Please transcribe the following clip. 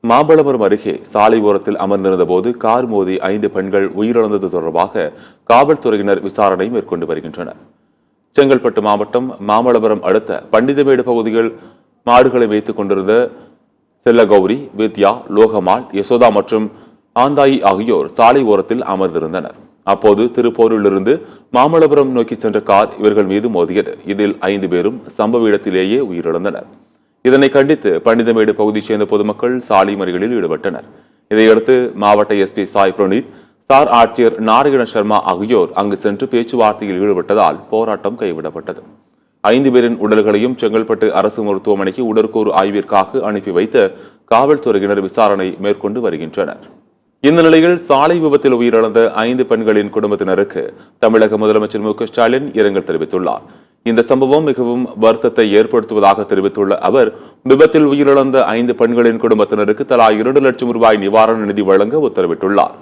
மாம்பழபுரம் அருகே சாலை ஓரத்தில் அமர்ந்திருந்த போது கார் மோதி 5 பெண்கள் உயிரிழந்தது தொடர்பாக காவல்துறையினர் விசாரணை மேற்கொண்டு வருகின்றனர். செங்கல்பட்டு மாவட்டம் மாமல்லபுரம் அடுத்த பண்டிதமேடு பகுதியில் மாடுகளை வைத்துக் கொண்டிருந்த செல்லகௌரி, வித்யா, லோகமால், யசோதா மற்றும் ஆந்தாயி ஆகியோர் சாலை ஓரத்தில் அமர்ந்திருந்தனர். அப்போது திருப்போரூரிலிருந்து மாமல்லபுரம் நோக்கி சென்ற கார் இவர்கள் மீது மோதியது. இதில் 5 பேரும் சம்பவ இடத்திலேயே உயிரிழந்தனர். இதனை கண்டித்து பண்டிதமேடு பகுதியைச் சேர்ந்த பொதுமக்கள் சாலை மறியலில் ஈடுபட்டனர். இதையடுத்து மாவட்ட எஸ்பி சாய் பிரணீத், சார் ஆட்சியர் நாராயண சர்மா ஆகியோர் அங்கு சென்று பேச்சுவார்த்தையில் ஈடுபட்டதால் போராட்டம் கைவிடப்பட்டது. 5 பேரின் உடல்களையும் செங்கல்பட்டு அரசு மருத்துவமனைக்கு உடற்கூறு ஆய்விற்காக அனுப்பி வைத்து காவல்துறையினர் விசாரணை மேற்கொண்டு வருகின்றனர். இந்த நிலையில் சாலை விபத்தில் உயிரிழந்த 5 பெண்களின் குடும்பத்தினருக்கு தமிழக முதலமைச்சர் மு க ஸ்டாலின் இரங்கல் தெரிவித்துள்ளார். இந்த சம்பவம் மிகவும் வருத்தத்தை ஏற்படுத்துவதாக தெரிவித்துள்ள அவர், விபத்தில் உயிரிழந்த 5 பெண்களின் குடும்பத்தினருக்கு தலா 2 லட்சம் ரூபாய் நிவாரண நிதி வழங்க உத்தரவிட்டுள்ளார்.